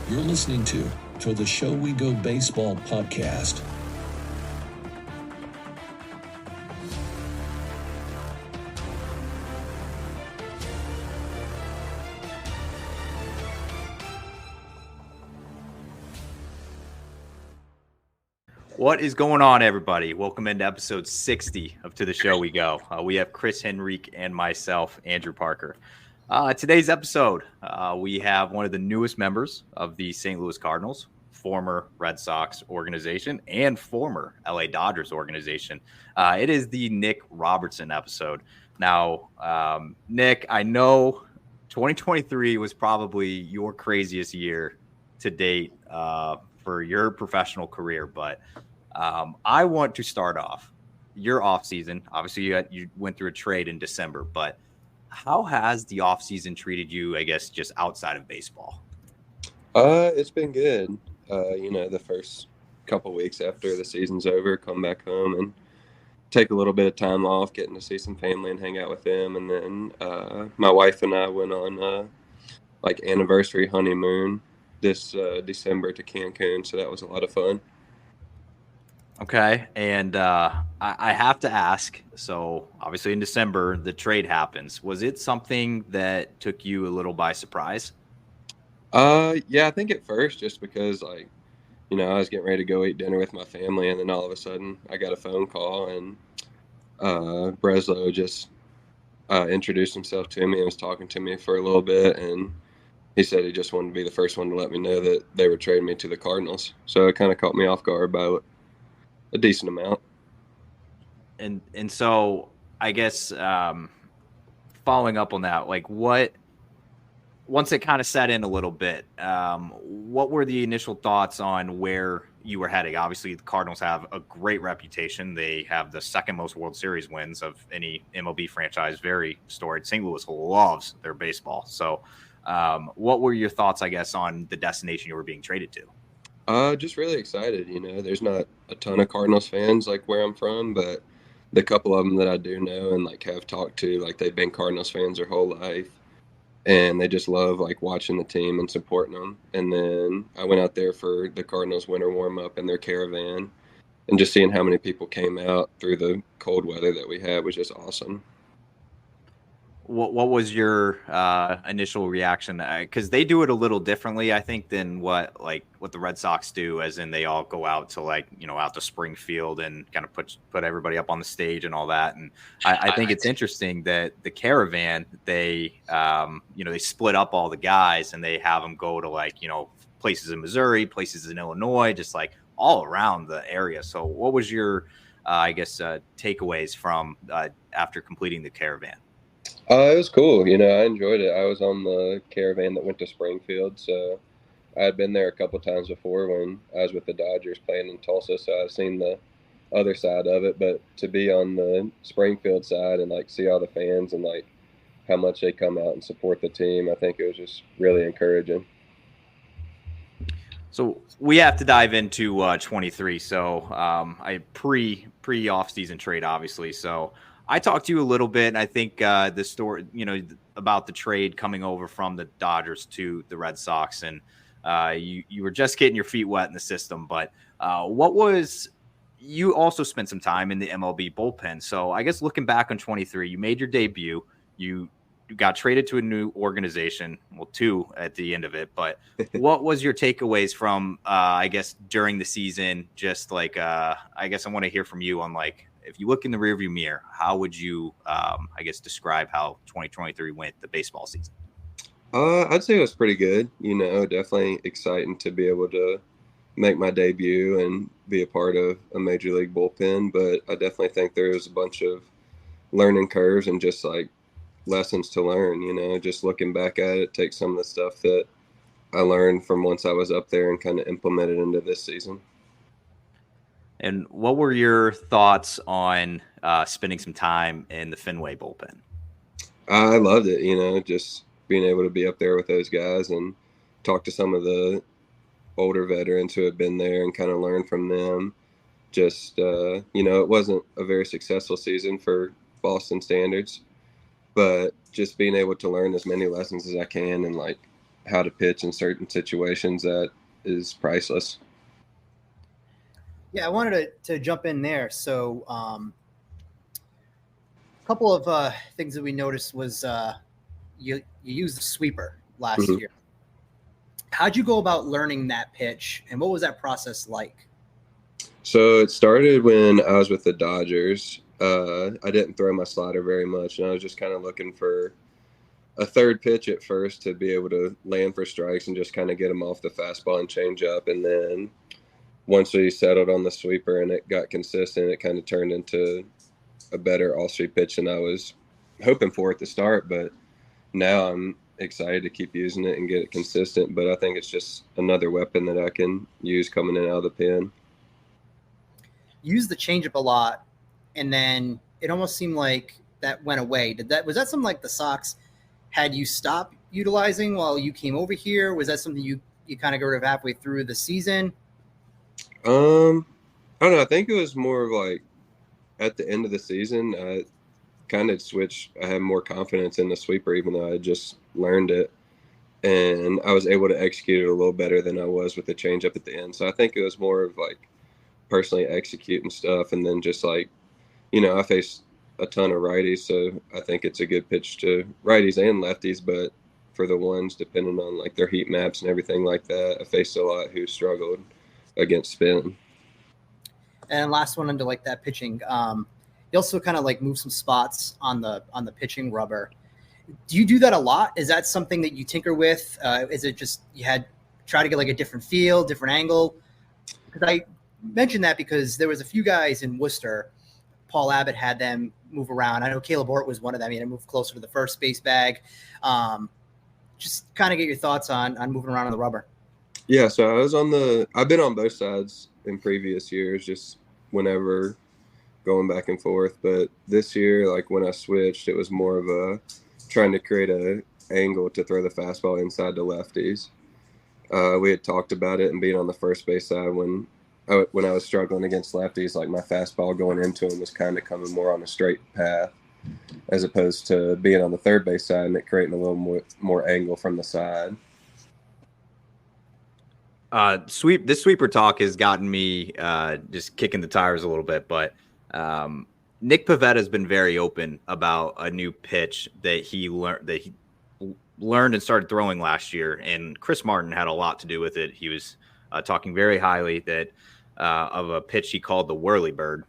You're listening to the Show We Go Baseball podcast. What is going on, everybody? Welcome into episode 60 of To the Show We Go. We have Chris Henrique and myself, Andrew Parker. Today's episode, we have one of the newest members of the St. Louis Cardinals, former Red Sox organization, and former LA Dodgers organization. It is the Nick Robertson episode. Now, Nick, I know 2023 was probably your craziest year to date for your professional career, but I want to start off your offseason. Obviously, you went through a trade in December, but how has the offseason treated you, I guess, just outside of baseball? It's been good. The first couple weeks after the season's over, come back home and take a little bit of time off, getting to see some family and hang out with them. And then my wife and I went on anniversary honeymoon this December to Cancun, so that was a lot of fun. Okay, and I have to ask, so obviously in December, the trade happens. Was it something that took you a little by surprise? Yeah, I think at first, just because, I was getting ready to go eat dinner with my family, and then all of a sudden I got a phone call, and Breslow just introduced himself to me and was talking to me for a little bit, and he said he just wanted to be the first one to let me know that they were trading me to the Cardinals. So it kind of caught me off guard by a decent amount. And so I guess following up on that, once it kind of set in a little bit, what were the initial thoughts on where you were heading? Obviously, the Cardinals have a great reputation. They have the second most World Series wins of any MLB franchise, very storied. St. Louis loves their baseball. So what were your thoughts, I guess, on the destination you were being traded to? Just really excited. There's not a ton of Cardinals fans where I'm from, but the couple of them that I do know and have talked to, they've been Cardinals fans their whole life, and they just love watching the team and supporting them. And then I went out there for the Cardinals winter warm up in their caravan, and just seeing how many people came out through the cold weather that we had was just awesome. What was your initial reaction? Because they do it a little differently, I think, than what the Red Sox do, as in they all go out to out to Springfield and kind of put everybody up on the stage and all that. And I think it's interesting that the caravan, they they split up all the guys and they have them go to places in Missouri, places in Illinois, just all around the area. So what was your takeaways from after completing the caravan? It was cool. I enjoyed it. I was on the caravan that went to Springfield, so I had been there a couple times before when I was with the Dodgers playing in Tulsa, so I've seen the other side of it. But to be on the Springfield side and see all the fans and how much they come out and support the team, I think it was just really encouraging. So we have to dive into 23. So I pre off season trade, obviously. So I talked to you a little bit, and I think the story, about the trade coming over from the Dodgers to the Red Sox, and you were just getting your feet wet in the system. But you also spent some time in the MLB bullpen. So I guess looking back on 23, you made your debut. You got traded to a new organization, well, two at the end of it. But what was your takeaways from, during the season? Just I guess I want to hear from you on if you look in the rearview mirror, how would you, describe how 2023 went, the baseball season? I'd say it was pretty good. Definitely exciting to be able to make my debut and be a part of a major league bullpen. But I definitely think there's a bunch of learning curves and just lessons to learn. Just looking back at it, take some of the stuff that I learned from once I was up there and kind of implement it into this season. And what were your thoughts on spending some time in the Fenway bullpen? I loved it, just being able to be up there with those guys and talk to some of the older veterans who have been there and kind of learn from them. Just, it wasn't a very successful season for Boston standards, but just being able to learn as many lessons as I can and how to pitch in certain situations that is priceless. Yeah, I wanted to jump in there. So a couple of things that we noticed was you used the sweeper last year. How'd you go about learning that pitch, and what was that process like? So it started when I was with the Dodgers. I didn't throw my slider very much, and I was just kind of looking for a third pitch at first to be able to land for strikes and just kind of get them off the fastball and change up. And then once we settled on the sweeper and it got consistent, it kind of turned into a better all-street pitch than I was hoping for at the start. But now I'm excited to keep using it and get it consistent. But I think it's just another weapon that I can use coming in out of the pen. Use the changeup a lot, and then it almost seemed like that went away. Was that something like the Sox had you stop utilizing while you came over here? Was that something you kind of got rid of halfway through the season? I don't know. I think it was more of like at the end of the season, I kind of switched. I had more confidence in the sweeper, even though I just learned it, and I was able to execute it a little better than I was with the changeup at the end. So I think it was more of like personally executing stuff, and then just like, I face a ton of righties, so I think it's a good pitch to righties and lefties. But for the ones, depending on like their heat maps and everything like that, I faced a lot who struggled against spin. And last one under like that pitching, you also kind of like move some spots on the pitching rubber. Do you do that a lot? Is that something that you tinker with? Is it just try to get like a different feel, different angle? Because I mentioned that because there was a few guys in Worcester. Paul Abbott had them move around. I know Caleb Ort was one of them. He had to move closer to the first base bag. Just kind of get your thoughts on moving around on the rubber. Yeah, so I've been on both sides in previous years, just whenever going back and forth. But this year, like when I switched, it was more of a trying to create a angle to throw the fastball inside the lefties. We had talked about it and being on the first base side when I was struggling against lefties, like my fastball going into him was kind of coming more on a straight path, as opposed to being on the third base side and it creating a little more angle from the side. This sweeper talk has gotten me just kicking the tires a little bit, but Nick Pivetta has been very open about a new pitch that he learned and started throwing last year, and Chris Martin had a lot to do with it. He was talking very highly of a pitch he called the whirly bird.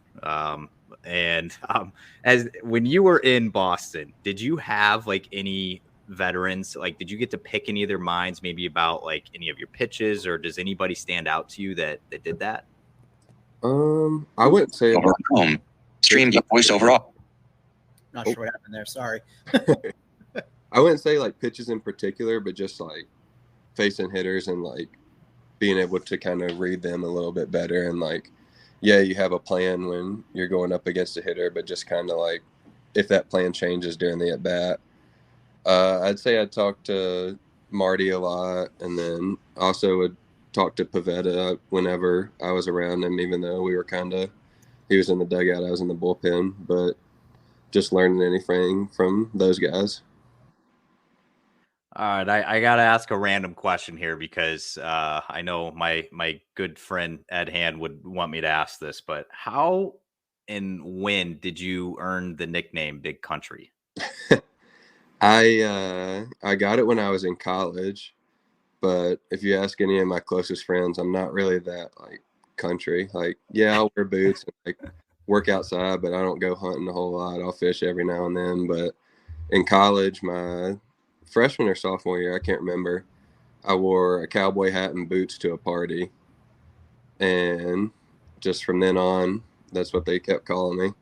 As when you were in Boston, did you have like any veterans? Like, did you get to pick any of their minds, maybe about like any of your pitches, or does anybody stand out to you that did that? I wouldn't say home streams a voiceover off. Not sure what happened there. Sorry. I wouldn't say like pitches in particular, but just like facing hitters and like being able to kind of read them a little bit better. And like, yeah, you have a plan when you're going up against a hitter, but just kind of like if that plan changes during the at bat. I'd say I'd talk to Marty a lot, and then also would talk to Pivetta whenever I was around him, even though he was in the dugout, I was in the bullpen, but just learning anything from those guys. All right, I got to ask a random question here because I know my good friend Ed Hand would want me to ask this, but how and when did you earn the nickname Big Country? I got it when I was in college, but if you ask any of my closest friends, I'm not really that like country. Like, yeah, I'll wear boots and like work outside, but I don't go hunting a whole lot. I'll fish every now and then. But in college, my freshman or sophomore year, I can't remember, I wore a cowboy hat and boots to a party, and just from then on, that's what they kept calling me.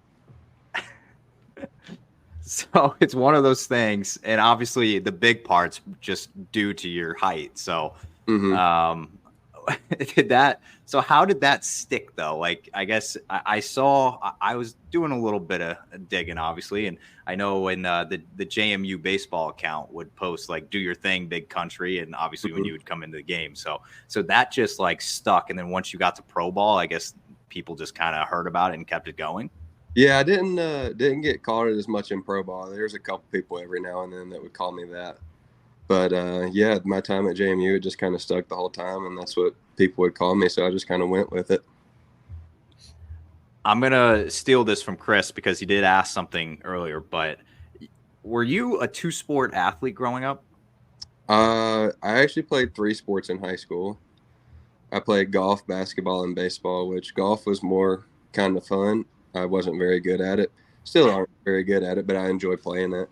So it's one of those things, and obviously the big part's just due to your height. So, So how did that stick though? Like, I guess I was doing a little bit of digging, obviously, and I know when the JMU baseball account would post like "Do your thing, Big Country," and obviously when you would come into the game, so that just like stuck. And then once you got to pro ball, I guess people just kind of heard about it and kept it going. Yeah, I didn't get called it as much in pro ball. There's a couple people every now and then that would call me that. But yeah, my time at JMU, it just kind of stuck the whole time, and that's what people would call me. So I just kind of went with it. I'm going to steal this from Chris because he did ask something earlier, but were you a two-sport athlete growing up? I actually played 3 sports in high school. I played golf, basketball, and baseball, which golf was more kind of fun. I wasn't very good at it. Still aren't very good at it, but I enjoy playing it.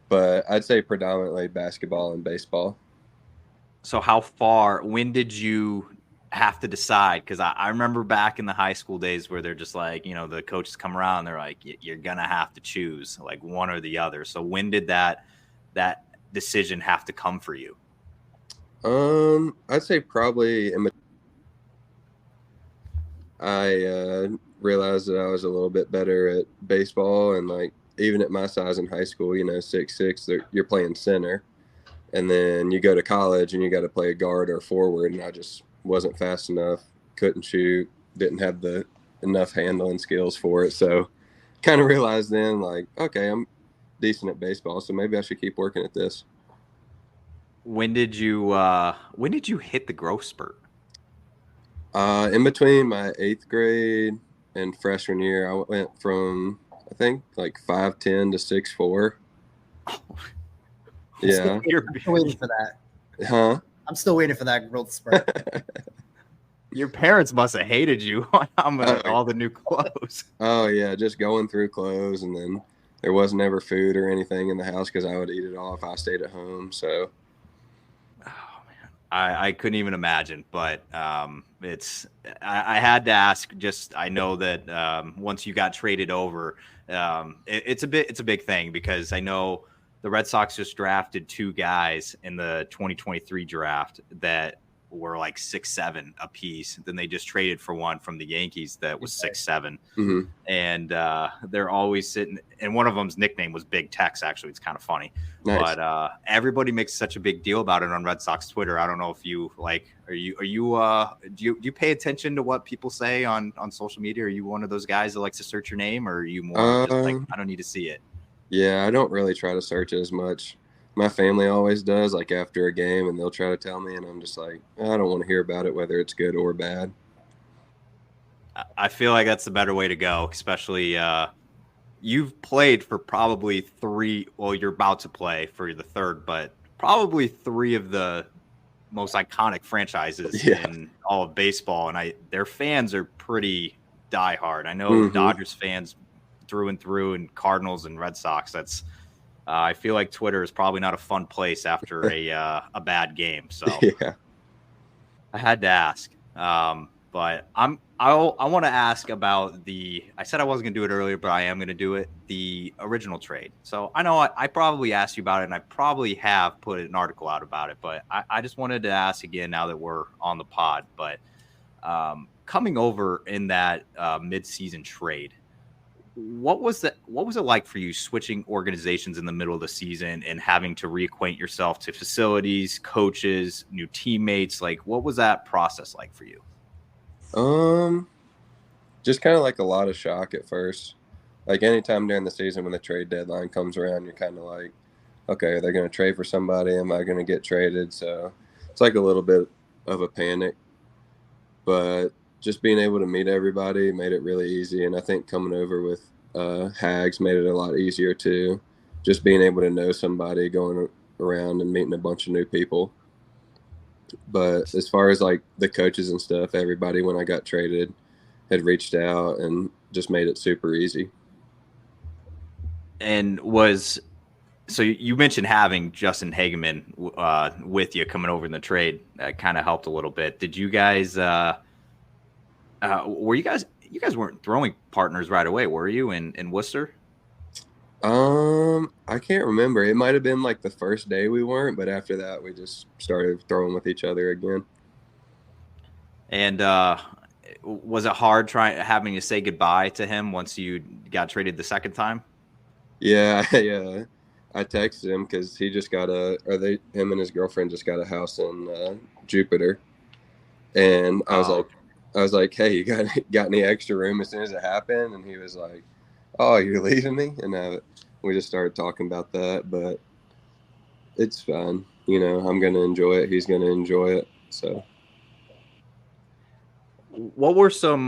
But I'd say predominantly basketball and baseball. So when did you have to decide? Because I remember back in the high school days where they're just like, the coaches come around, they're like, you're going to have to choose like one or the other. So when did that decision have to come for you? I'd say probably I realized that I was a little bit better at baseball, and like even at my size in high school, 6'6", you're playing center, and then you go to college and you got to play a guard or forward, and I just wasn't fast enough, couldn't shoot, didn't have enough handling skills for it. So kind of realized then, like, okay, I'm decent at baseball, so maybe I should keep working at this. When did you hit the growth spurt? In between my 8th grade and freshman year, I went from, I think, like 5'10" to 6'4". Yeah. I'm still waiting for that. Huh? I'm still waiting for that growth spurt. Your parents must have hated you on all the new clothes. Oh, yeah, just going through clothes, and then there wasn't ever food or anything in the house because I would eat it all if I stayed at home, so. Oh, man. I couldn't even imagine, but I had to ask. Just I know that once you got traded over, it's a big thing because I know the Red Sox just drafted 2 guys in the 2023 draft that were like 6'7" a piece. Then they just traded for one from the Yankees that was 6'7", Mm-hmm. and they're always sitting. And one of them's nickname was Big Tex. Actually, it's kind of funny. Nice. But everybody makes such a big deal about it on Red Sox Twitter. I don't know if you do you pay attention to what people say on social media? Are you one of those guys that likes to search your name, or are you more just like, I don't need to see it? Yeah, I don't really try to search it as much. My family always does, like after a game, and they'll try to tell me, and I'm just like, I don't want to hear about it, whether it's good or bad. I feel like that's the better way to go, especially you've played for probably 3. Well, you're about to play for the 3rd, but probably 3 of the most iconic franchises in all of baseball, and their fans are pretty diehard. I know Dodgers fans through and through, and Cardinals and Red Sox. That's I feel like Twitter is probably not a fun place after a bad game. So yeah. I had to ask. But I want to ask about I said I wasn't going to do it earlier, but I am going to do it, the original trade. So I know I probably asked you about it, and I probably have put an article out about it, but I just wanted to ask again now that we're on the pod. But coming over in that mid-season trade, what was it like for you switching organizations in the middle of the season and having to reacquaint yourself to facilities, coaches, new teammates? Like, what was that process like for you? Just kind of like a lot of shock at first. Like anytime during the season when the trade deadline comes around, you're kind of like, okay, they're going to trade for somebody. Am I going to get traded? So it's like a little bit of a panic, but just being able to meet everybody made it really easy. And I think coming over with Hags made it a lot easier too. Just being able to know somebody, going around and meeting a bunch of new people. But as far as like the coaches and stuff, everybody when I got traded had reached out and just made it super easy. And so you mentioned having Justin Hageman with you coming over in the trade. That kind of helped a little bit. Did you guys were you guys weren't throwing partners right away, were you, in Worcester? I can't remember. It might have been like the first day we weren't, but after that we just started throwing with each other again. And was it hard having to say goodbye to him once you got traded the second time? Yeah, I texted him because he just got him and his girlfriend just got a house in Jupiter, and I was like, hey, you got any extra room as soon as it happened? And he was like, oh, you're leaving me? And we just started talking about that, but it's fine. you know, I'm going to enjoy it. He's going to enjoy it. So. What were some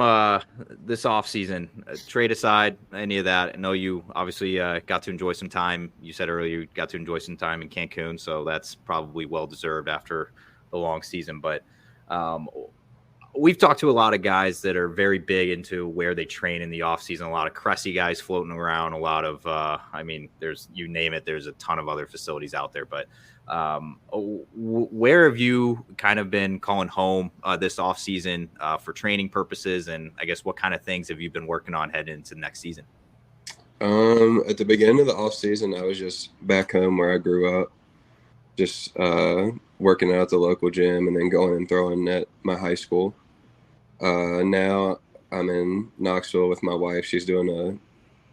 this offseason, trade aside, any of that? I know you obviously got to enjoy some time. You said earlier you got to enjoy some time in Cancun, so that's probably well-deserved after the long season. But we've talked to a lot of guys that are very big into where they train in the offseason, a lot of Cressy guys floating around, a lot of, there's, you name it, there's a ton of other facilities out there. But where have you kind of been calling home this offseason for training purposes? And I guess what kind of things have you been working on heading into next season? At the beginning of the offseason, I was just back home where I grew up, just working out at the local gym and then going and throwing at my high school. Now I'm in Knoxville with my wife. She's doing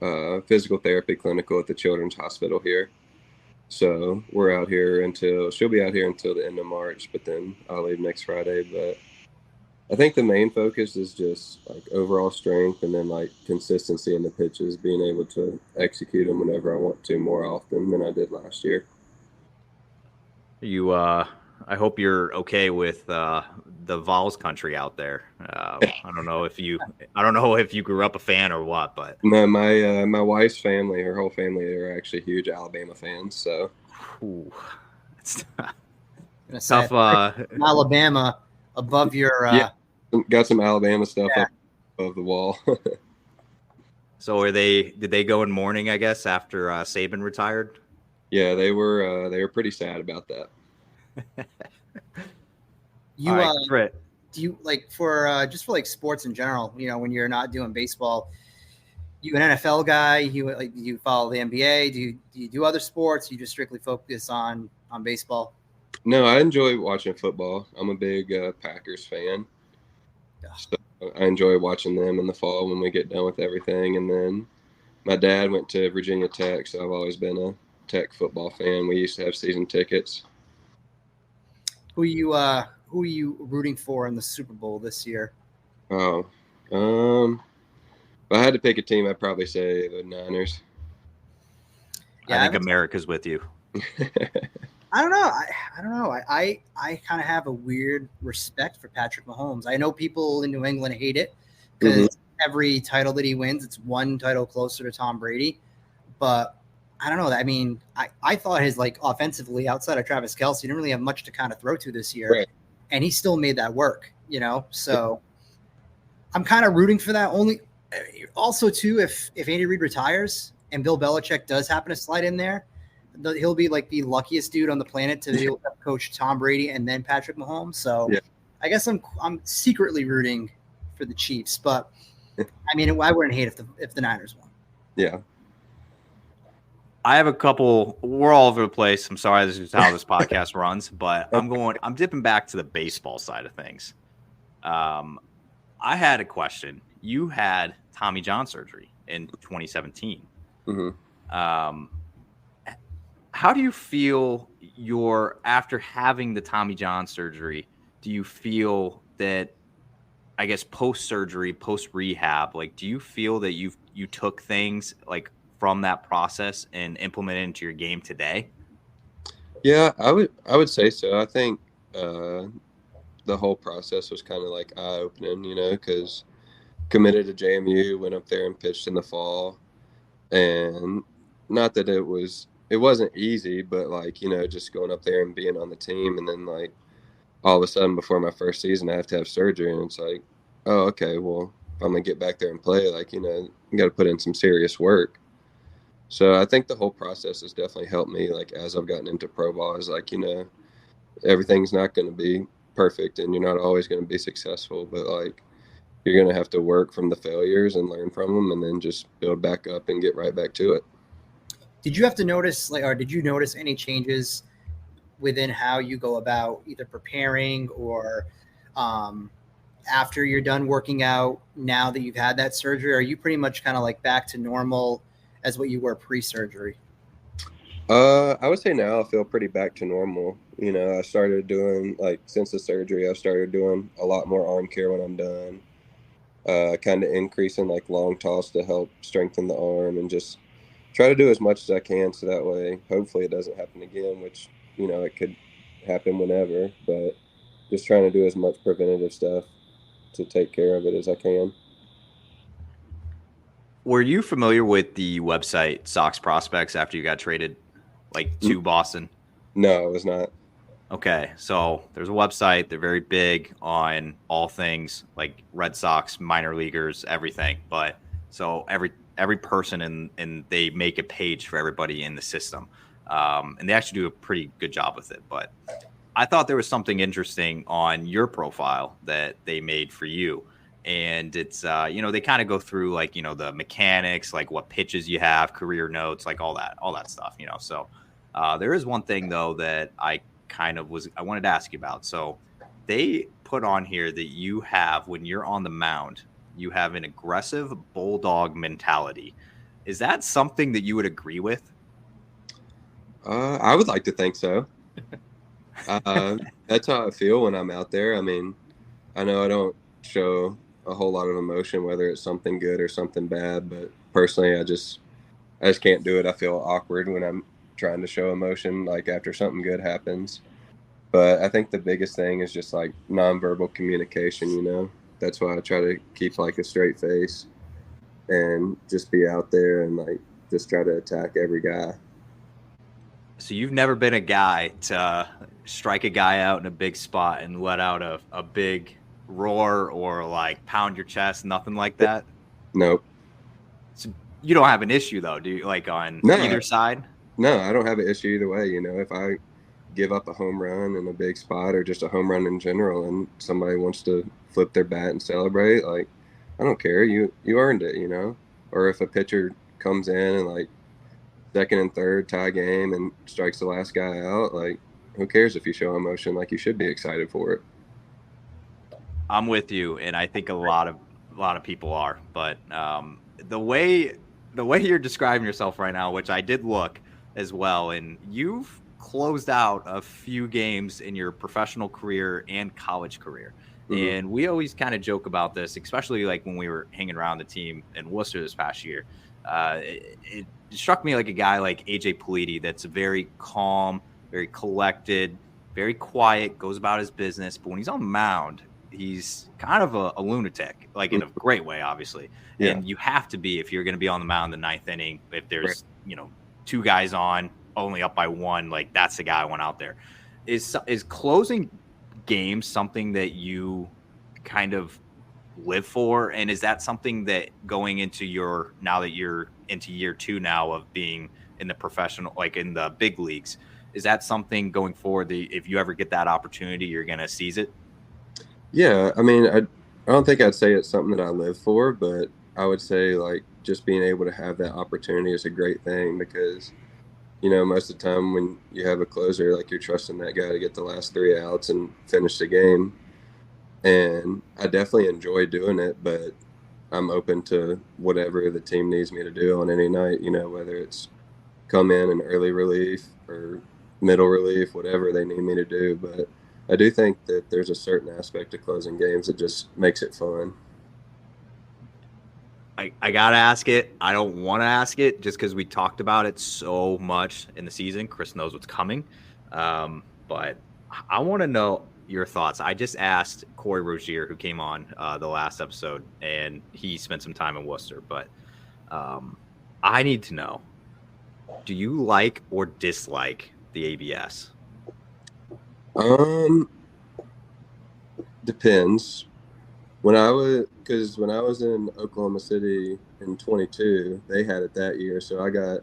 a physical therapy clinical at the Children's Hospital here. So we're out here she'll be out here until the end of March, but then I'll leave next Friday. But I think the main focus is just like overall strength and then like consistency in the pitches, being able to execute them whenever I want to more often than I did last year. I hope you're okay with the Vols country out there. I don't know if you grew up a fan or what, but no, my wife's family, her whole family, are actually huge Alabama fans. So, it's tough. Alabama above your. Got some Alabama stuff up above the wall. So did they go in mourning, I guess, after Saban retired? Yeah, they were pretty sad about that. Do you like for just for like sports in general, you know, when you're not doing baseball, you an NFL guy, do you follow the NBA, do you do other sports, you just strictly focus on baseball? No, I enjoy watching football. I'm a big Packers fan. So I enjoy watching them in the fall when we get done with everything. And then my dad went to Virginia Tech, so I've always been a Tech football fan. We used to have season tickets. Who are you rooting for in the Super Bowl this year? Oh, if I had to pick a team, I'd probably say the Niners. Yeah, I think America's with you. I don't know. I kind of have a weird respect for Patrick Mahomes. I know people in New England hate it because every title that he wins, it's one title closer to Tom Brady. But I don't know. I mean, I thought his like offensively outside of Travis Kelce, he didn't really have much to kind of throw to this year, right. And he still made that work, you know. So I'm kind of rooting for that. Also, too, if Andy Reid retires and Bill Belichick does happen to slide in there, he'll be like the luckiest dude on the planet to be able to coach Tom Brady and then Patrick Mahomes. So I guess I'm secretly rooting for the Chiefs, but I mean, I wouldn't hate if the Niners won. Yeah. I have a couple. We're all over the place. I'm sorry, this is how this podcast runs, but I'm dipping back to the baseball side of things. I had a question. You had Tommy John surgery in 2017. Mm-hmm. How do you feel after having the Tommy John surgery? Do you feel that, I guess, post-surgery, post-rehab, like, do you feel that you took things like from that process and implemented into your game today? Yeah, I would say so. I think the whole process was kind of like eye-opening, you know, because committed to JMU, went up there and pitched in the fall, and not that it wasn't easy, but like, you know, just going up there and being on the team, and then like all of a sudden before my first season I have to have surgery, and it's like, oh, okay, well, if I'm gonna get back there and play, like, you know, you got to put in some serious work. So I think the whole process has definitely helped me, like, as I've gotten into pro ball, is like, you know, everything's not going to be perfect and you're not always going to be successful, but like, you're going to have to work from the failures and learn from them and then just build back up and get right back to it. Did you have to notice, or did you notice any changes within how you go about either preparing or after you're done working out now that you've had that surgery? Are you pretty much kind of like back to normal as what you were pre-surgery? I would say now I feel pretty back to normal. You know, I started doing, like, since the surgery, I started doing a lot more arm care when I'm done. Kind of increasing like long toss to help strengthen the arm and just try to do as much as I can so that way hopefully it doesn't happen again, which, you know, it could happen whenever, but just trying to do as much preventative stuff to take care of it as I can. Were you familiar with the website Sox Prospects after you got traded to Boston? No, I was not. Okay, so there's a website. They're very big on all things like Red Sox, minor leaguers, everything. But so every person and they make a page for everybody in the system, and they actually do a pretty good job with it. But I thought there was something interesting on your profile that they made for you. And it's, they kind of go through the mechanics, like what pitches you have, career notes, like all that stuff, So there is one thing, though, that I wanted to ask you about. So they put on here that you have, when you're on the mound, you have an aggressive bulldog mentality. Is that something that you would agree with? I would like to think so. That's how I feel when I'm out there. I mean, I know I don't show a whole lot of emotion, whether it's something good or something bad, but personally, I just can't do it. I feel awkward when I'm trying to show emotion, like after something good happens. But I think the biggest thing is just like nonverbal communication, That's why I try to keep like a straight face and just be out there and like just try to attack every guy. So you've never been a guy to strike a guy out in a big spot and let out a big roar or like pound your chest, nothing like that? Nope. So you don't have an issue though, do you, on either side? No, I don't have an issue either way. If I give up a home run in a big spot or just a home run in general and somebody wants to flip their bat and celebrate, like, I don't care. You earned it, Or if a pitcher comes in and like second and third tie game and strikes the last guy out, like, who cares if you show emotion? Like, you should be excited for it. I'm with you, and I think a lot of people are. But the way you're describing yourself right now, which I did look as well, and you've closed out a few games in your professional career and college career. Mm-hmm. And we always kind of joke about this, especially like when we were hanging around the team in Worcester this past year. It struck me like a guy like AJ Politi that's very calm, very collected, very quiet, goes about his business. But when he's on the mound, he's kind of a lunatic, like in a great way, obviously. Yeah. And you have to be if you're going to be on the mound in the ninth inning. If there's two guys on, only up by one, like that's the guy I want out there. Is closing games something that you kind of live for? And is that something that going into now that you're into year 2 now of being in the professional, like in the big leagues, is that something going forward that if you ever get that opportunity, you're going to seize it? Yeah. I mean, I don't think I'd say it's something that I live for, but I would say like just being able to have that opportunity is a great thing because, most of the time when you have a closer, like you're trusting that guy to get the last 3 outs and finish the game. And I definitely enjoy doing it, but I'm open to whatever the team needs me to do on any night, whether it's come in and early relief or middle relief, whatever they need me to do. But I do think that there's a certain aspect of closing games that just makes it fun. I got to ask it. I don't want to ask it just because we talked about it so much in the season. Chris knows what's coming. But I want to know your thoughts. I just asked Corey Rozier, who came on the last episode, and he spent some time in Worcester. But I need to know, do you like or dislike the ABS? Depends. When I was in Oklahoma City in 22, they had it that year, so I got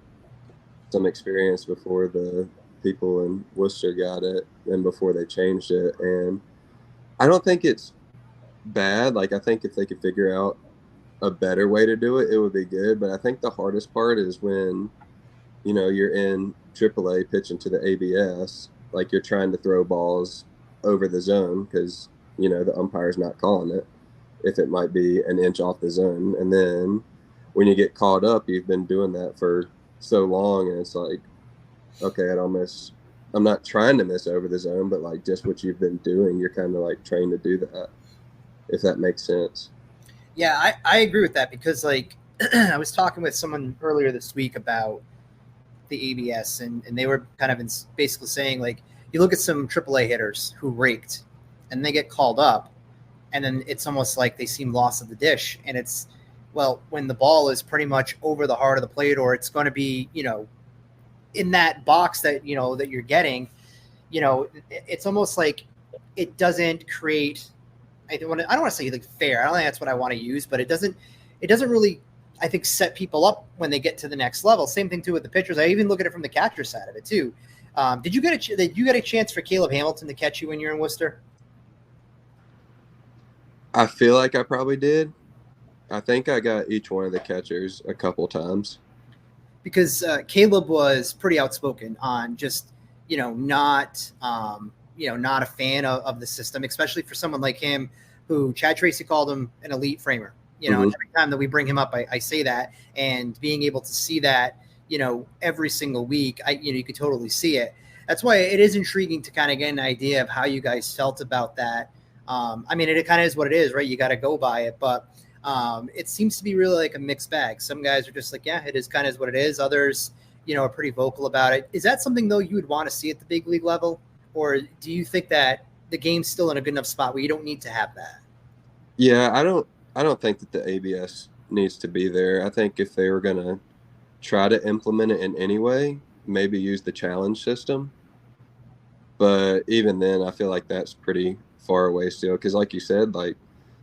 some experience before the people in Worcester got it and before they changed it. And I don't think it's bad. Like, I think if they could figure out a better way to do it, it would be good. But I think the hardest part is when, you're in AAA pitching to the ABS, like you're trying to throw balls over the zone because, the umpire's not calling it if it might be an inch off the zone. And then when you get caught up, you've been doing that for so long, and it's like, okay, I'm not trying to miss over the zone, but like just what you've been doing, you're kind of like trained to do that, if that makes sense. Yeah, I agree with that because like I was talking with someone earlier this week about the ABS and they were kind of basically saying like, you look at some AAA hitters who raked, and they get called up, and then it's almost like they seem lost of the dish. And it's, well, when the ball is pretty much over the heart of the plate, or it's going to be, in that box that, that you're getting, it's almost like it doesn't create, I don't want to say like fair. I don't think that's what I want to use, but it doesn't really, I think, set people up when they get to the next level. Same thing too with the pitchers. I even look at it from the catcher side of it too. Did you get a chance for Caleb Hamilton to catch you when you're in Worcester? I feel like I probably did. I think I got each one of the catchers a couple times. Because Caleb was pretty outspoken on just, not a fan of the system, especially for someone like him, who Chad Tracy called him an elite framer. And every time that we bring him up, I say that, and being able to see that, every single week, you could totally see it. That's why it is intriguing to kind of get an idea of how you guys felt about that. It kind of is what it is, right? You got to go by it, but it seems to be really like a mixed bag. Some guys are just like, yeah, it is kind of what it is. Others, are pretty vocal about it. Is that something though you would want to see at the big league level, or do you think that the game's still in a good enough spot where you don't need to have that? Yeah, I don't think that the ABS needs to be there. I think if they were going to try to implement it in any way, maybe use the challenge system. But even then, I feel like that's pretty far away still. Because like you said, like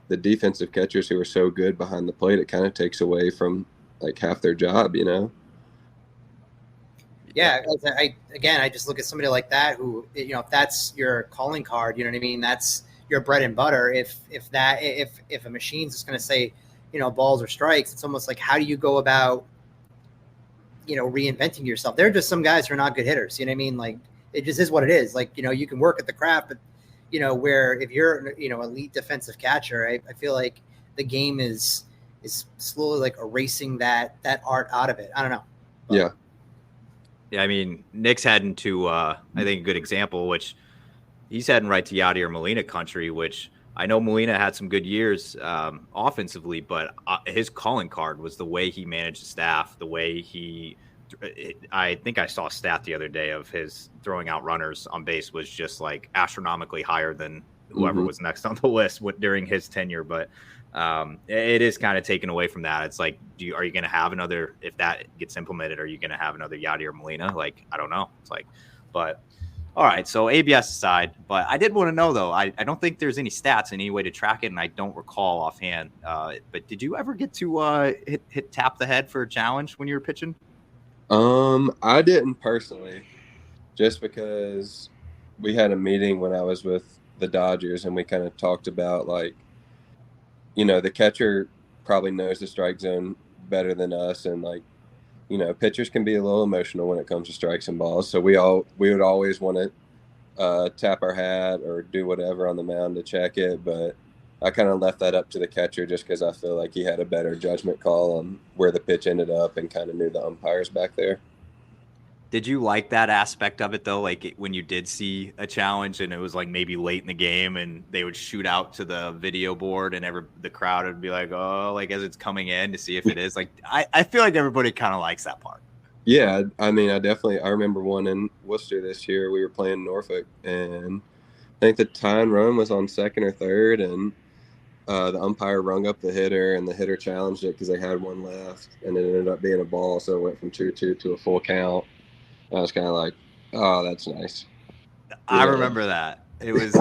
the defensive catchers who are so good behind the plate, it kind of takes away from like half their job, Yeah, I just look at somebody like that who, if that's your calling card, you know what I mean? That's your bread and butter. If a machine's just going to say, balls or strikes, it's almost like, how do you go about, reinventing yourself? There are just some guys who are not good hitters. You know what I mean? Like, it just is what it is. Like, you can work at the craft, but, where if you're, elite defensive catcher, I feel like the game is slowly like erasing that art out of it. I don't know. But, yeah. Yeah, I mean, Nick's heading to, I think, a good example, which he's heading right to Yadier Molina country, which I know Molina had some good years offensively, but his calling card was the way he managed the staff, the way I think I saw a stat the other day of his throwing out runners on base was just like astronomically higher than whoever was next on the list during his tenure. But it is kind of taken away from that. It's like, are you going to have another, if that gets implemented, are you going to have another Yadier Molina? Like, I don't know. It's like, but all right. So ABS aside, but I did want to know though, I don't think there's any stats, any way to track it. And I don't recall offhand, but did you ever get to hit tap the head for a challenge when you were pitching? I didn't personally, just because we had a meeting when I was with the Dodgers and we kind of talked about like, the catcher probably knows the strike zone better than us. And like, pitchers can be a little emotional when it comes to strikes and balls. So we would always want to tap our hat or do whatever on the mound to check it. But I kind of left that up to the catcher just because I feel like he had a better judgment call on where the pitch ended up and kind of knew the umpires back there. Did you like that aspect of it though? Like when you did see a challenge and it was like maybe late in the game and they would shoot out to the video board and the crowd would be like, oh, like as it's coming in to see if it is like, I feel like everybody kind of likes that part. Yeah. I mean, I remember one in Worcester this year. We were playing Norfolk and I think the tying run was on second or third and the umpire rung up the hitter and the hitter challenged it because they had one left and it ended up being a ball. So it went from 2-2 to a full count. I was kind of like, oh, that's nice. I remember that. It was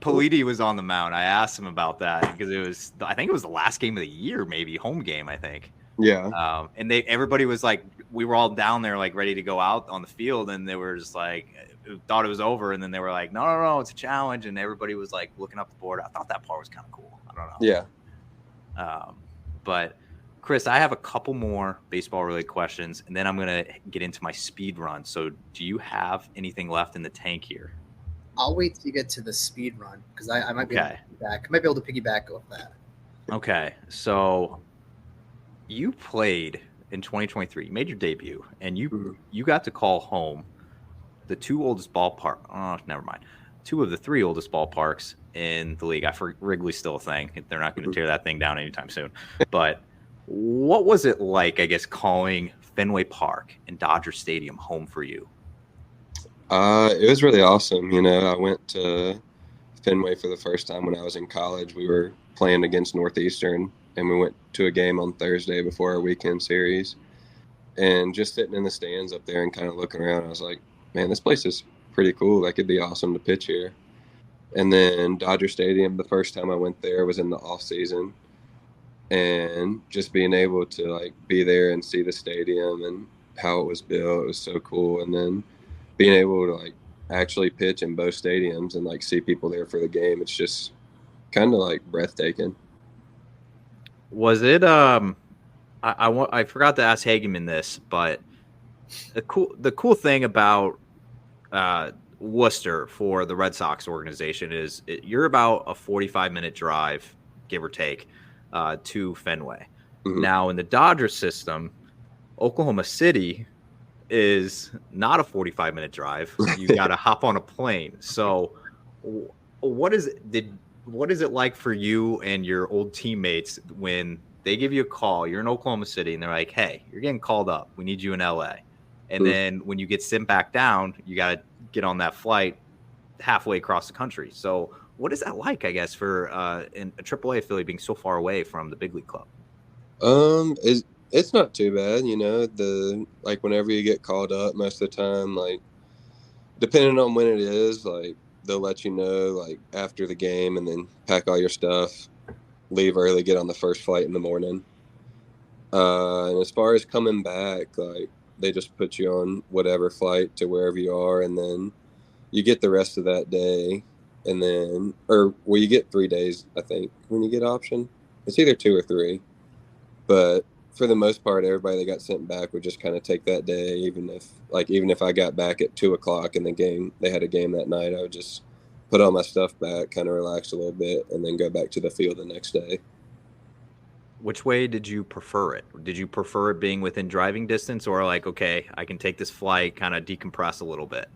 Politi was on the mound. I asked him about that because I think it was the last game of the year, maybe home game, I think. Yeah. And everybody was like, we were all down there like ready to go out on the field and they were just like, thought it was over. And then they were like, no, it's a challenge. And everybody was like looking up the board. I thought that part was kind of cool. I don't know. Yeah. But Chris, I have a couple more baseball-related questions, and then I'm going to get into my speed run. So do you have anything left in the tank here? I'll wait till you get to the speed run because I might be able to piggyback. I might be able to piggyback off that. Okay. So you played in 2023. You made your debut, and you got to call home the two of the three oldest ballparks in the league. Wrigley's still a thing. They're not going to tear that thing down anytime soon. But what was it like, I guess, calling Fenway Park and Dodger Stadium home for you? It was really awesome. I went to Fenway for the first time when I was in college. We were playing against Northeastern, and we went to a game on Thursday before our weekend series. And just sitting in the stands up there and kind of looking around, I was like, man, this place is pretty cool. Like, it'd be awesome to pitch here. And then Dodger Stadium, the first time I went there was in the off season. And just being able to, like, be there and see the stadium and how it was built, it was so cool. And then being able to, like, actually pitch in both stadiums and, like, see people there for the game, it's just kind of, like, breathtaking. Was it I forgot to ask Hageman this, but the cool thing about Worcester for the Red Sox organization is you're about a 45-minute drive, give or take, to Fenway. Mm-hmm. Now, in the Dodger system, Oklahoma City is not a 45-minute drive. You got to hop on a plane. So what is it like for you and your old teammates when they give you a call, you're in Oklahoma City, and they're like, hey, you're getting called up. We need you in LA. And then when you get sent back down, you got to get on that flight halfway across the country. So what is that like, I guess, for a AAA affiliate being so far away from the big league club? It's not too bad, like, whenever you get called up, most of the time, like, depending on when it is, like, they'll let you know, like, after the game, and then pack all your stuff, leave early, get on the first flight in the morning. And as far as coming back, like, they just put you on whatever flight to wherever you are, and then you get the rest of that day, and then, you get 3 days, I think, when you get option. It's either 2 or 3, but for the most part, everybody that got sent back would just kind of take that day. Even if I got back at 2:00 and they had a game that night, I would just put all my stuff back, kind of relax a little bit, and then go back to the field the next day. Which way did you prefer it? Did you prefer it being within driving distance, or like, okay, I can take this flight, kind of decompress a little bit?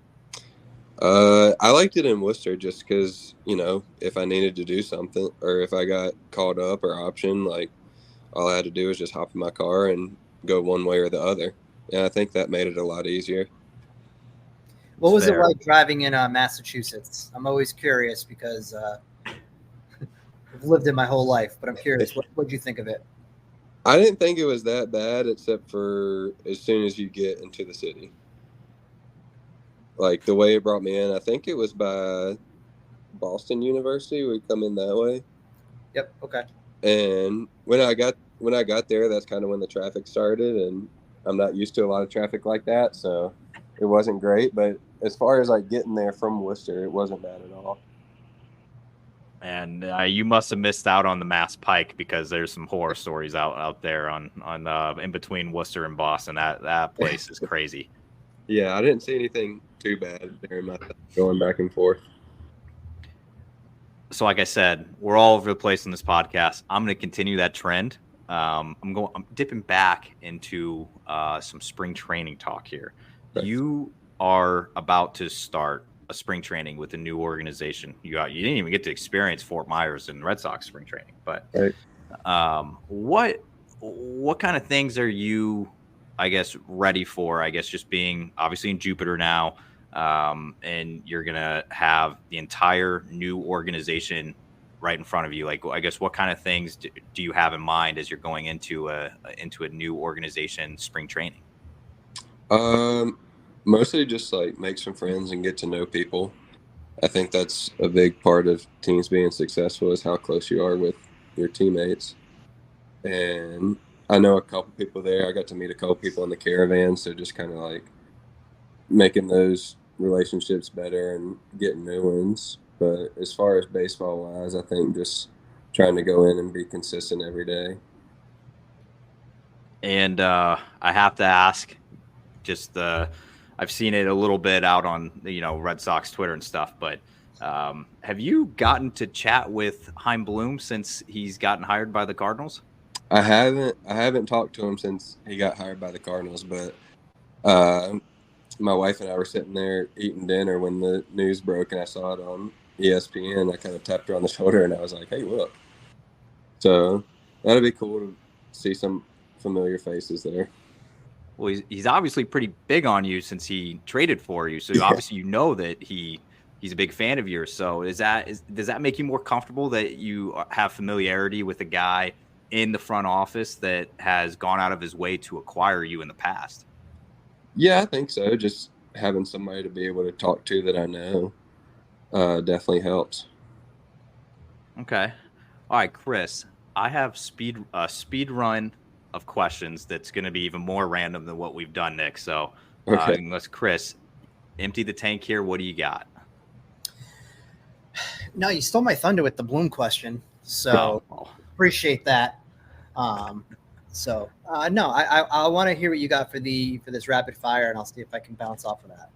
I liked it in Worcester just because, if I needed to do something, or if I got called up or option, like, all I had to do was just hop in my car and go one way or the other. And I think that made it a lot easier. What was it like driving in Massachusetts? I'm always curious because I've lived it my whole life, but I'm curious. What did you think of it? I didn't think it was that bad, except for as soon as you get into the city. Like, the way it brought me in, I think it was by Boston University. We come in that way. Yep. Okay. And when I got there, that's kind of when the traffic started, and I'm not used to a lot of traffic like that, so it wasn't great. But as far as, like, getting there from Worcester, it wasn't bad at all. And you must have missed out on the Mass Pike, because there's some horror stories out there on in between Worcester and Boston. That place is crazy. Yeah, I didn't see anything too bad during my time going back and forth. So, like I said, we're all over the place in this podcast. I'm going to continue that trend. I'm dipping back into some spring training talk here. Right. You are about to start a spring training with a new organization. You didn't even get to experience Fort Myers and Red Sox spring training, but right. What kind of things are you, I guess, ready for? I guess just being obviously in Jupiter now. And you're going to have the entire new organization right in front of you. Like, I guess, what kind of things do you have in mind as you're going into a new organization spring training? Mostly just, like, make some friends and get to know people. I think that's a big part of teams being successful, is how close you are with your teammates. And I know a couple people there. I got to meet a couple people in the caravan, so just kind of, like, making those relationships better and getting new ones. But as far as baseball wise, I think just trying to go in and be consistent every day. And I have to ask, just I've seen it a little bit out on Red Sox Twitter and stuff, but have you gotten to chat with Chaim Bloom since he's gotten hired by the Cardinals? I haven't talked to him since he got hired by the Cardinals, but my wife and I were sitting there eating dinner when the news broke, and I saw it on ESPN. I kind of tapped her on the shoulder, and I was like, hey, look. So that'd be cool to see some familiar faces there. Well, he's obviously pretty big on you since he traded for you. So obviously you know that he's a big fan of yours. So does that make you more comfortable that you have familiarity with a guy in the front office that has gone out of his way to acquire you in the past? Yeah, I think so. Just having somebody to be able to talk to that I know definitely helps. Okay. All right, Chris, I have speed run of questions that's going to be even more random than what we've done, Nick. So Okay. let's, Chris, empty the tank here. What do you got? No, you stole my thunder with the Bloom question, so appreciate that. No, I want to hear what you got for this rapid fire, and I'll see if I can bounce off of that.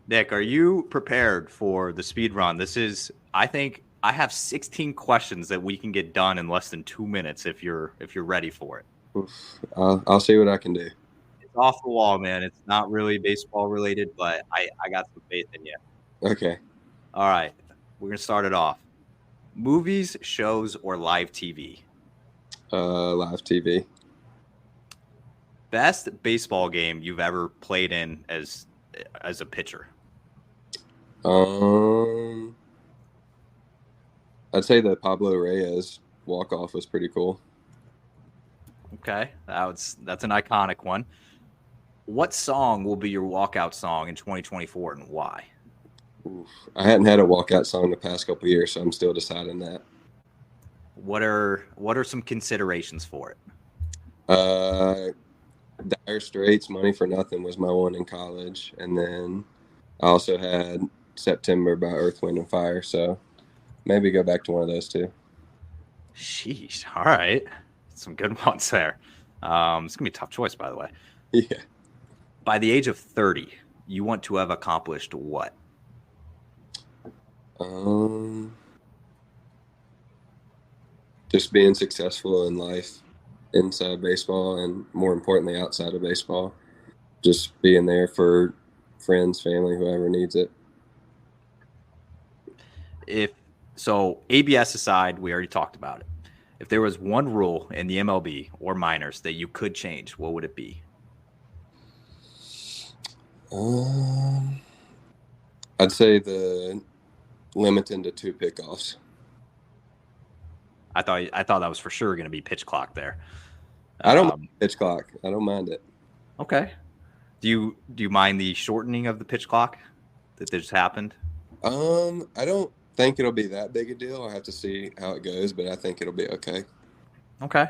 Nick, are you prepared for the speed run? This is, I think, I have 16 questions that we can get done in less than 2 minutes if you're ready for it. I'll see what I can do. It's off the wall, man. It's not really baseball related, but I got some faith in you. Okay. All right. We're going to start it off. Movies, shows, or live TV? Live TV. Best baseball game you've ever played in as a pitcher? I'd say the Pablo Reyes walk-off was pretty cool. Okay. That's an iconic one. What song will be your walkout song in 2024 and why? Oof. I hadn't had a walkout song the past couple of years, so I'm still deciding that. What are some considerations for it? Dire Straits, Money for Nothing was my one in college, and then I also had September by Earth, Wind and Fire, so maybe go back to one of those two. Sheesh. All right. Some good ones there. It's going to be a tough choice, by the way. Yeah. By the age of 30, you want to have accomplished what? Just being successful in life inside baseball and more importantly outside of baseball. Just being there for friends, family, whoever needs it. So ABS aside, we already talked about it. If there was one rule in the MLB or minors that you could change, what would it be? I'd say the limiting to 2 pickoffs. I thought that was for sure going to be pitch clock there. I don't mind pitch clock. I don't mind it. Okay. Do you mind the shortening of the pitch clock that just happened? I don't think it'll be that big a deal. I'll have to see how it goes, but I think it'll be okay. Okay.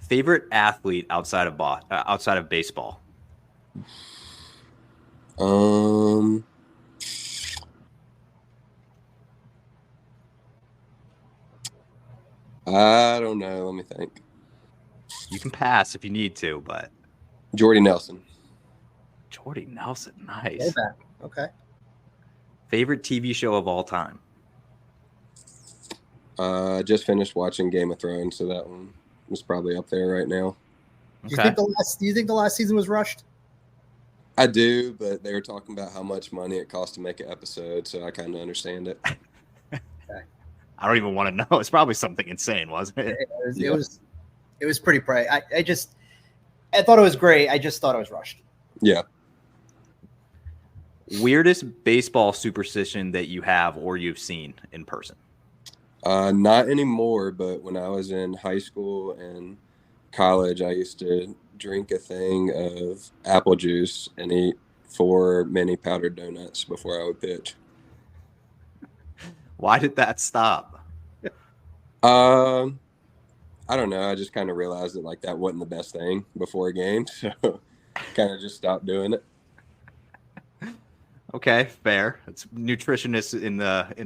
Favorite athlete outside of baseball? I don't know. Let me think. You can pass if you need to, but Jordy Nelson. Jordy Nelson, nice. Okay. Favorite TV show of all time? I just finished watching Game of Thrones, so that one was probably up there right now. Do you think the last season was rushed? I do, but they were talking about how much money it costs to make an episode, so I kind of understand it. I don't even want to know. It's probably something insane, wasn't it? It was pretty bright. I thought it was great. I just thought it was rushed. Yeah. Weirdest baseball superstition that you have or you've seen in person? Not anymore, but when I was in high school and college, I used to drink a thing of apple juice and eat 4 mini powdered donuts before I would pitch. Why did that stop? I don't know. I just kind of realized that that wasn't the best thing before a game, so kind of just stopped doing it. Okay, fair. It's nutritionists in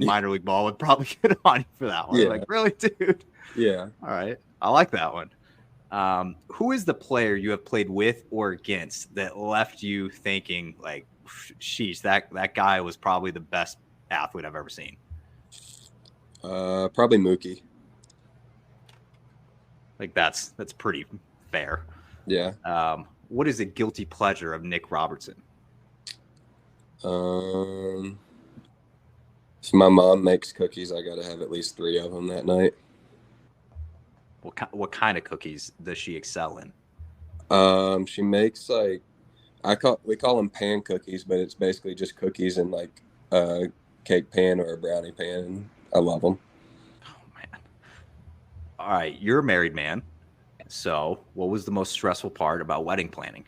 minor league ball would probably get on you for that one. Yeah. Like, really, dude? Yeah. All right. I like that one. Who is the player you have played with or against that left you thinking like, sheesh, that guy was probably the best athlete I've ever seen? Probably Mookie. Like that's pretty fair. Yeah. What is a guilty pleasure of Nick Robertson? If my mom makes cookies, I got to have at least 3 of them that night. What kind of cookies does she excel in? She makes We call them pan cookies, but it's basically just cookies in like a cake pan or a brownie pan. I love them. Oh man! All right, you're a married man. So, what was the most stressful part about wedding planning?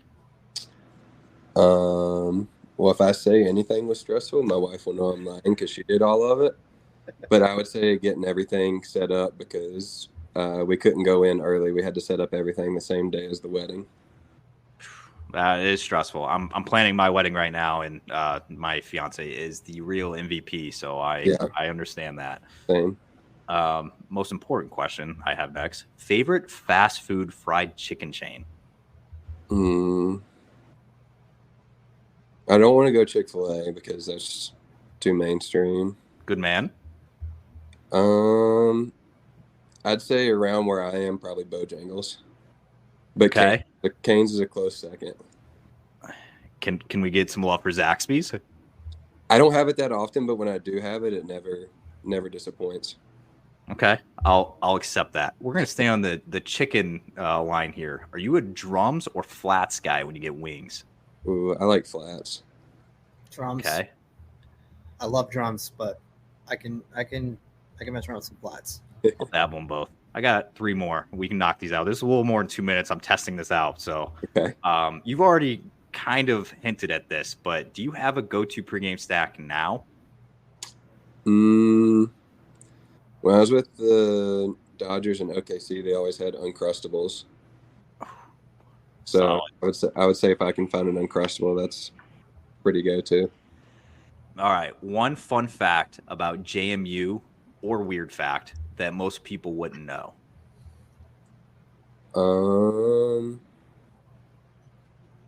Well, if I say anything was stressful, my wife will know I'm lying because she did all of it. But I would say getting everything set up because we couldn't go in early. We had to set up everything the same day as the wedding. It is stressful. I'm planning my wedding right now, and my fiance is the real MVP. So I understand that. Same. Most important question I have next: favorite fast food fried chicken chain? I don't want to go Chick-fil-A because that's too mainstream. Good man. I'd say around where I am, probably Bojangles. But Okay. Cane's is a close second. Can we get some love for Zaxby's? I don't have it that often, but when I do have it, it never disappoints. Okay, I'll accept that. We're gonna stay on the chicken line here. Are you a drums or flats guy when you get wings? Ooh, I like flats. Drums. Okay. I love drums, but I can mess around with some flats. I'll dab them both. I got 3 more. We can knock these out. This is a little more than 2 minutes. I'm testing this out. So, Okay. You've already kind of hinted at this, but do you have a go-to pregame stack now? When I was with the Dodgers and OKC, they always had Uncrustables. So I would say if I can find an Uncrustable, that's pretty go-to. All right. One fun fact about JMU or weird fact that most people wouldn't know.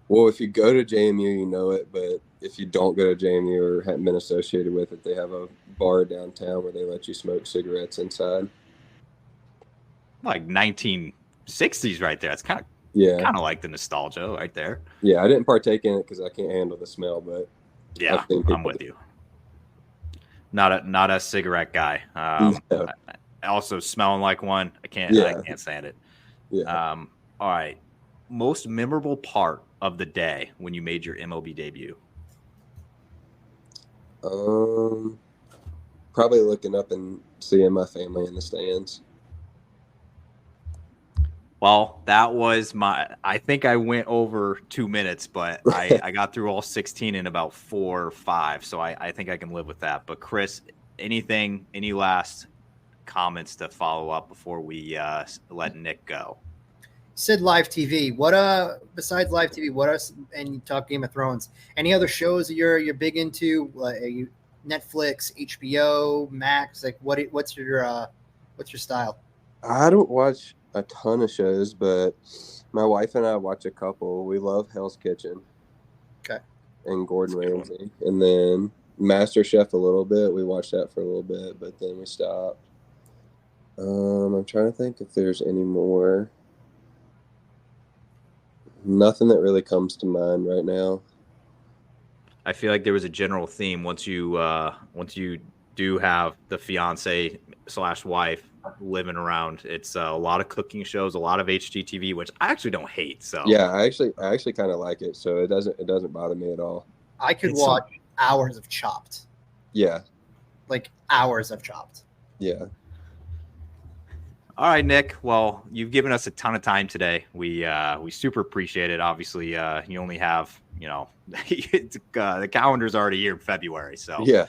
Well, if you go to JMU, you know it, but if you don't go to JMU or haven't been associated with it, they have a bar downtown where they let you smoke cigarettes inside. Like 1960s right there. It's kind of like the nostalgia right there. Yeah, I didn't partake in it because I can't handle the smell, but yeah, I'm with you. Not a cigarette guy. No. Also smelling like one. I can't stand it. Yeah. All right. Most memorable part of the day when you made your MLB debut? Probably looking up and seeing my family in the stands. Well, that was I think I went over 2 minutes, but I got through all 16 in about 4 or 5. So I think I can live with that. But Chris, any last comments to follow up before we let Nick go? Said live TV. What besides live TV? And you talk Game of Thrones? Any other shows that you're big into? Netflix, HBO, Max? Like what's your style? I don't watch a ton of shows, but my wife and I watch a couple. We love Hell's Kitchen. Okay. And Gordon Ramsay, and then MasterChef a little bit. We watched that for a little bit, but then we stopped. I'm trying to think if there's any more. Nothing that really comes to mind right now. I feel like there was a general theme once you do have the fiance/wife living around. It's a lot of cooking shows, a lot of HGTV, which I actually don't hate. So yeah, I actually kind of like it. So it doesn't bother me at all. I could watch hours of Chopped. Yeah. Like hours of Chopped. Yeah. All right, Nick. Well, you've given us a ton of time today. We super appreciate it. Obviously, you only have, the calendar's already here in February. So yeah.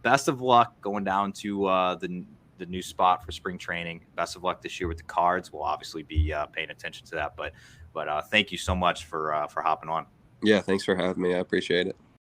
Best of luck going down to the new spot for spring training. Best of luck this year with the Cards. We'll obviously be paying attention to that. But thank you so much for hopping on. Yeah, thanks for having me. I appreciate it.